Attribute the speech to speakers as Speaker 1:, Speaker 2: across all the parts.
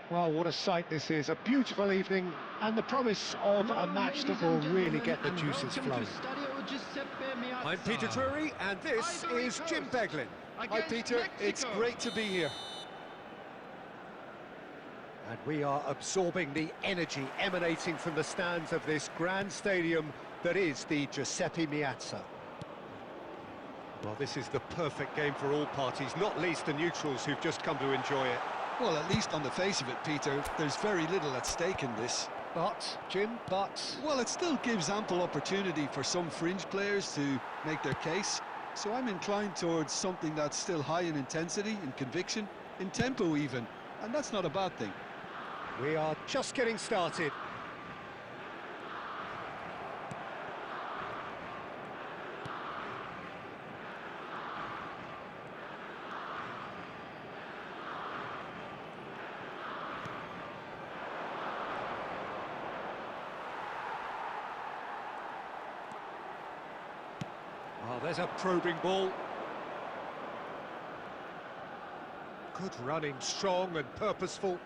Speaker 1: Well, what a sight this is. A beautiful evening and the promise of a match that will really get the juices flowing.
Speaker 2: I'm Peter Drury, and this is Jim Beglin.
Speaker 3: Hi Peter, it's great to be here.
Speaker 2: And we are absorbing the energy emanating from the stands of this grand stadium that is the Giuseppe Meazza. Well, this is the perfect game for all parties, not least the neutrals who've just come to enjoy it.
Speaker 3: Well, at least on the face of it, Peter, there's very little at stake in this.
Speaker 2: But, Jim,
Speaker 3: Well, it still gives ample opportunity for some fringe players to make their case. So I'm inclined towards something that's still high in intensity, in conviction, in tempo even. And that's not a bad thing.
Speaker 2: We are just getting started. Oh, there's a probing ball. Good running, strong and purposeful.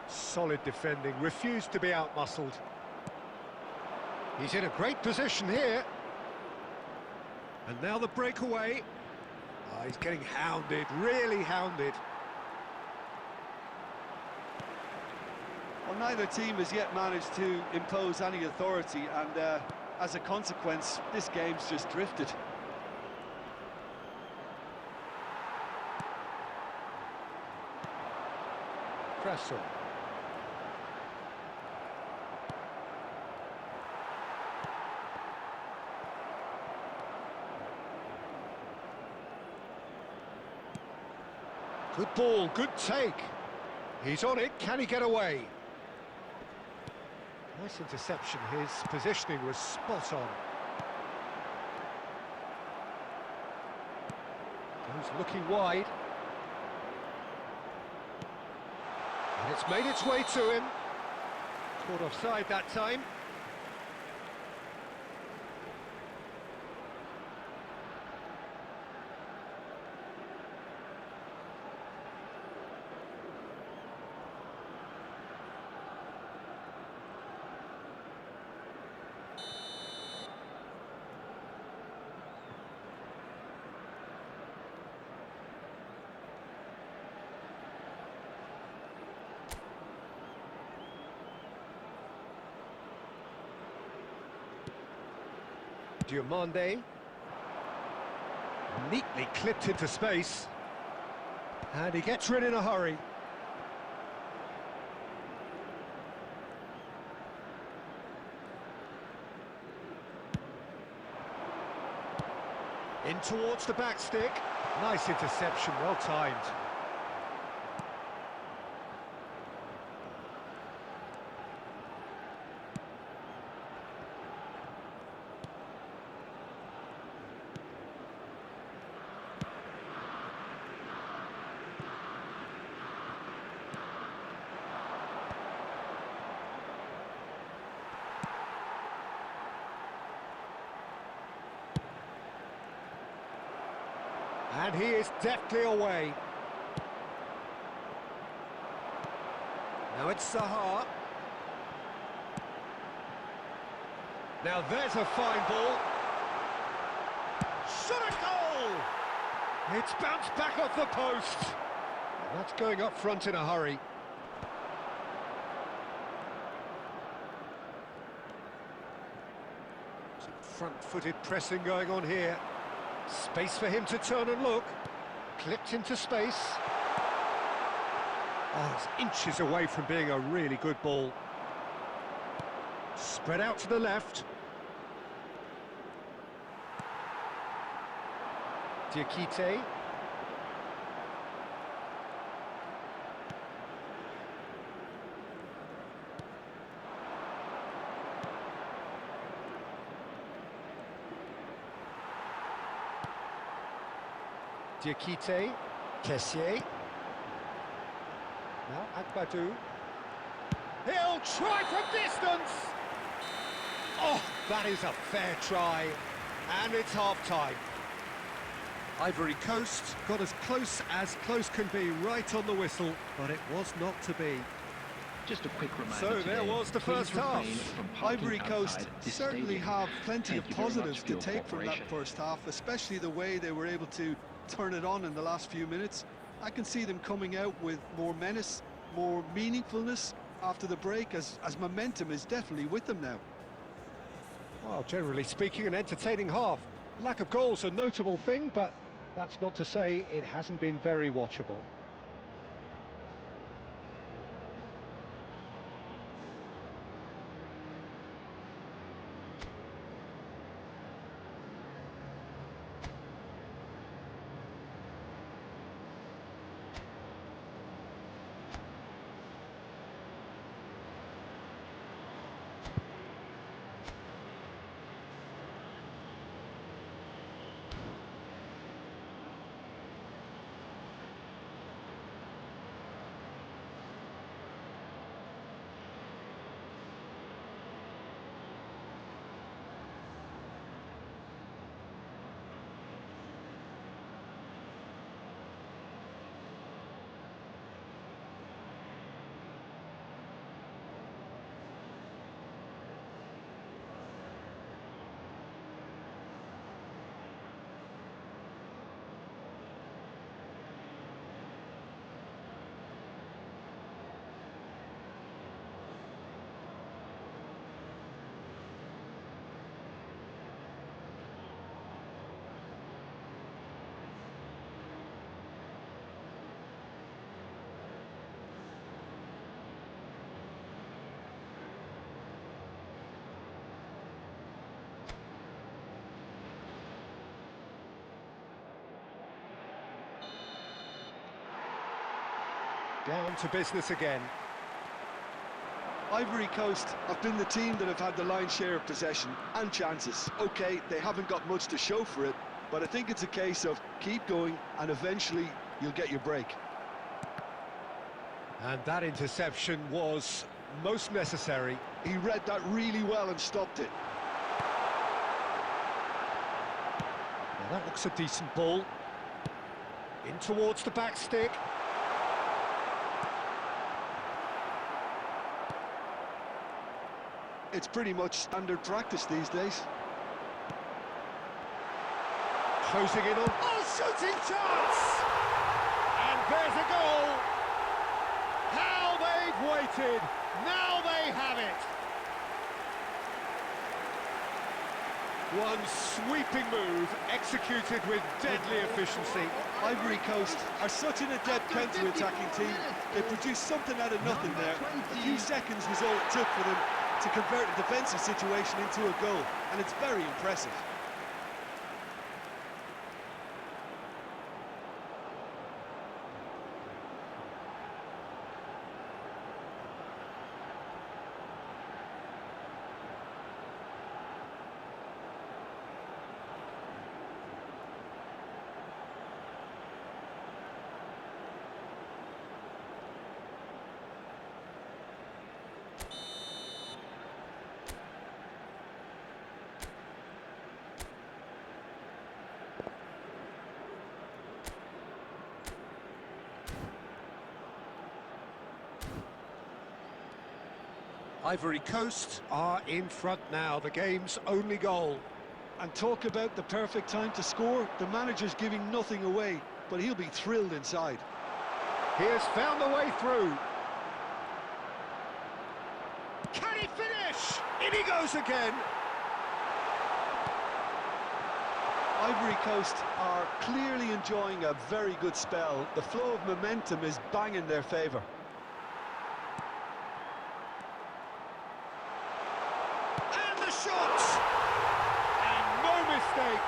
Speaker 2: Solid defending, refused to be outmuscled. He's in a great position here. And now the breakaway. Oh, he's getting hounded, really hounded.
Speaker 3: Well, neither team has yet managed to impose any authority, and as a consequence, this game's just drifted.
Speaker 2: Crasso. Good ball, good take. He's on it, can he get away? Nice interception, his positioning was spot on. Goes looking wide. And it's made its way to him. Caught offside that time. Diomande. Neatly clipped into space. And he gets rid in a hurry. In towards the back stick. Nice interception, well timed. And he is deftly away. Now it's Sahar. Now there's a fine ball. Shot a goal! It's bounced back off the post. That's going up front in a hurry. Some front-footed pressing going on here. Space for him to turn and look. Clipped into space. Oh, it's inches away from being a really good ball. Spread out to the left. Diakite. Diakite, Kessié. Now Akbadou. He'll try from distance! Oh, that is a fair try. And it's half-time. Ivory Coast got as close can be, right on the whistle, but it was not to be.
Speaker 4: Just a quick reminder
Speaker 2: So there
Speaker 4: today,
Speaker 2: was the first
Speaker 4: please
Speaker 2: half.
Speaker 4: refrain from parking
Speaker 3: Ivory Coast
Speaker 4: outside this
Speaker 3: certainly
Speaker 4: stadium.
Speaker 3: have plenty
Speaker 4: Thank
Speaker 3: of
Speaker 4: you very much
Speaker 3: positives
Speaker 4: for
Speaker 3: to
Speaker 4: your
Speaker 3: take from that
Speaker 4: cooperation.
Speaker 3: first half, especially the way they were able to turn it on in the last few minutes. I can see them coming out with more menace, more meaningfulness after the break, as momentum is definitely with them now.
Speaker 2: Well, generally speaking, an entertaining half. Lack of goals a notable thing, but that's not to say it hasn't been very watchable. Down to business again.
Speaker 3: Ivory Coast have been the team that have had the lion's share of possession and chances. Okay, they haven't got much to show for it, but I think it's a case of keep going and eventually you'll get your break.
Speaker 2: And that interception was most necessary.
Speaker 3: He read that really well and stopped it.
Speaker 2: Now that looks a decent ball. In towards the back stick.
Speaker 3: It's pretty much standard practice these days.
Speaker 2: Closing in on... Oh, shooting chance! And there's a goal! How they've waited! Now they have it! One sweeping move, executed with deadly efficiency.
Speaker 3: Ivory Coast are such an adept counter-attacking team. They produced something out of nothing there. A few seconds was all it took for them to convert a defensive situation into a goal, and it's very impressive.
Speaker 2: Ivory Coast are in front now, the game's only goal.
Speaker 3: And talk about the perfect time to score. The manager's giving nothing away, but he'll be thrilled inside.
Speaker 2: He has found the way through. Can he finish? In he goes again.
Speaker 3: Ivory Coast are clearly enjoying a very good spell. The flow of momentum is bang in their favour.
Speaker 2: And the shot! And no mistake.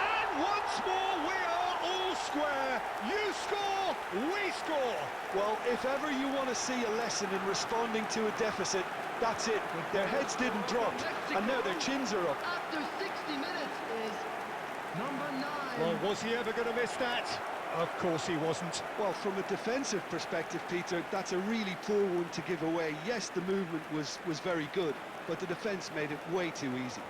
Speaker 2: And once more we are all square. You score, we score.
Speaker 3: Well, if ever you want to see a lesson in responding to a deficit, that's it. Their heads didn't drop, and now their chins are up.
Speaker 5: After 60 minutes is number 9.
Speaker 2: Well, was he ever going to miss that? Of course he wasn't.
Speaker 3: Well, from a defensive perspective, Peter, that's a really poor one to give away. Yes, the movement was very good, but the defence made it way too easy.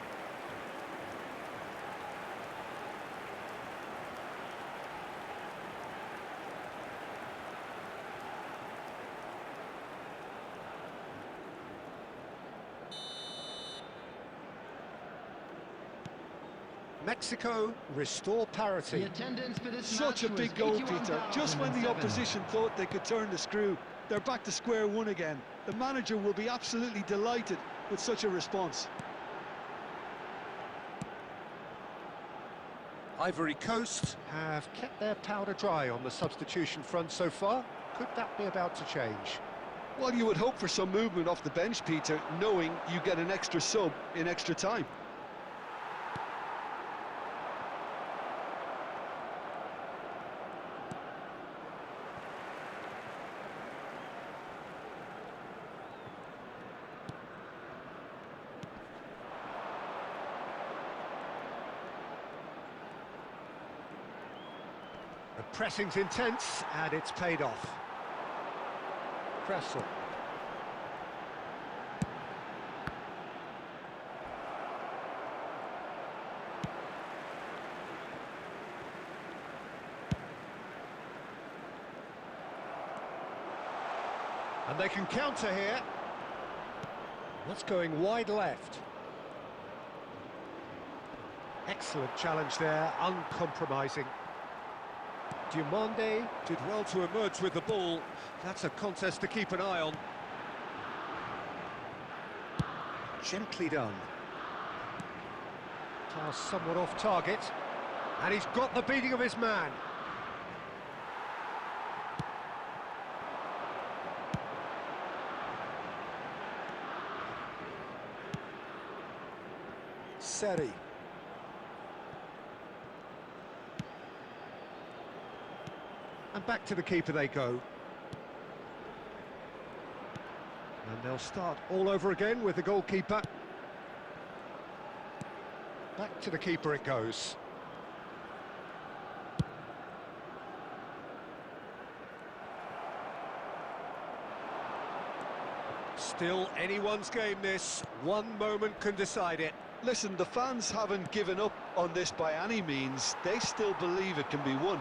Speaker 2: Mexico restore
Speaker 5: The
Speaker 2: parity.
Speaker 5: attendance for this
Speaker 3: Such a
Speaker 5: match
Speaker 3: big
Speaker 5: was
Speaker 3: goal, Peter. Just when the
Speaker 5: 81,007.
Speaker 3: opposition thought they could turn the screw, they're back to square one again. The manager will be absolutely delighted with such a response.
Speaker 2: Ivory Coast have kept their powder dry on the substitution front so far. Could that be about to change?
Speaker 3: Well, you would hope for some movement off the bench, Peter, knowing you get an extra sub in extra time.
Speaker 2: The pressing's intense, and it's paid off. Kressel. And they can counter here. That's going wide left. Excellent challenge there, uncompromising. Diomande did well to emerge with the ball. That's a contest to keep an eye on. Gently done. Pass somewhat off target. And he's got the beating of his man. Seri. And back to the keeper they go. And they'll start all over again with the goalkeeper. Back to the keeper it goes. Still anyone's game this. One moment can decide it.
Speaker 3: Listen, the fans haven't given up on this by any means. They still believe it can be won.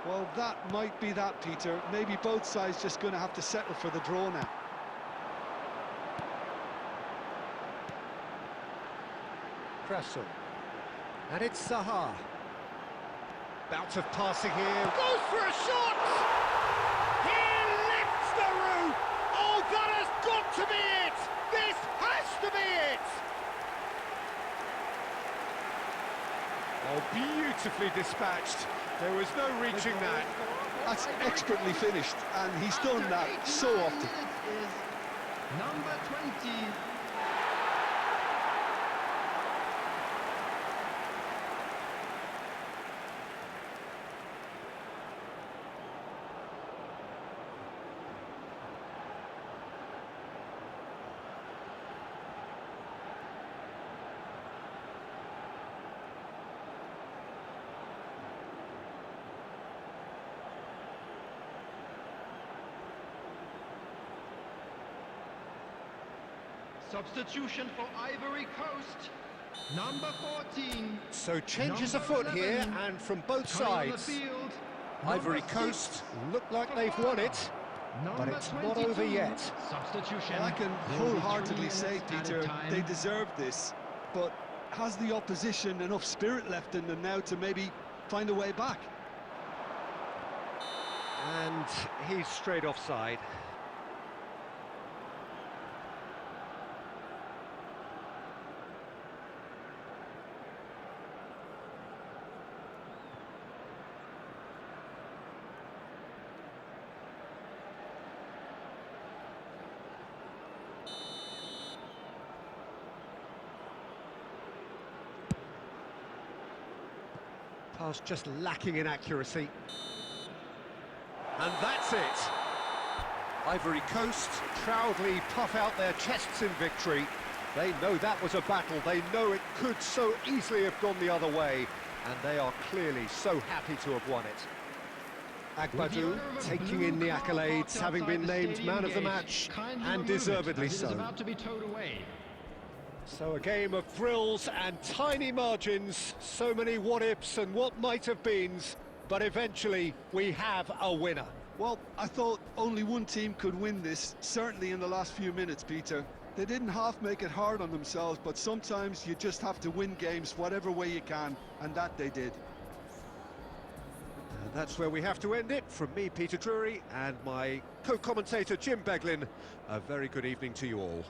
Speaker 3: Well, that might be that, Peter. Maybe both sides just going to have to settle for the draw now.
Speaker 2: Kressel. And it's Zaha. Bout of passing here. Goes for a shot! He lifts the roof! Oh, that has got to be it! This has to be it! Oh, beautifully dispatched. There was no reaching that.
Speaker 3: That's expertly finished, and he's done that so often.
Speaker 5: Is number 20. Substitution for Ivory Coast, number 14.
Speaker 2: So changes
Speaker 5: Number
Speaker 2: afoot here,
Speaker 5: 11.
Speaker 2: and from both
Speaker 5: Coming on the
Speaker 2: sides.
Speaker 5: field,
Speaker 2: Ivory
Speaker 5: number
Speaker 2: Coast
Speaker 5: 6.
Speaker 2: look like they've won it, but
Speaker 5: Number
Speaker 2: it's not
Speaker 5: 22.
Speaker 2: over yet.
Speaker 5: Substitution.
Speaker 3: I can
Speaker 5: There will be
Speaker 3: wholeheartedly
Speaker 5: 3
Speaker 3: say,
Speaker 5: minutes at a
Speaker 3: Peter,
Speaker 5: time.
Speaker 3: they deserve this. But has the opposition enough spirit left in them now to maybe find a way back?
Speaker 2: And he's straight offside. Pass just lacking in accuracy. And that's it. Ivory Coast proudly puff out their chests in victory. They know that was a battle. They know it could so easily have gone the other way. And they are clearly so happy to have won it. Agbadou taking in the accolades, having been named man of the match, and deservedly so. So a game of thrills and tiny margins, so many what-ifs and what might-have-beens, but eventually we have a winner.
Speaker 3: Well, I thought only one team could win this, certainly in the last few minutes, Peter. They didn't half make it hard on themselves, but sometimes you just have to win games whatever way you can, and that they did.
Speaker 2: And that's where we have to end it. From me, Peter Drury, and my co-commentator, Jim Beglin, a very good evening to you all.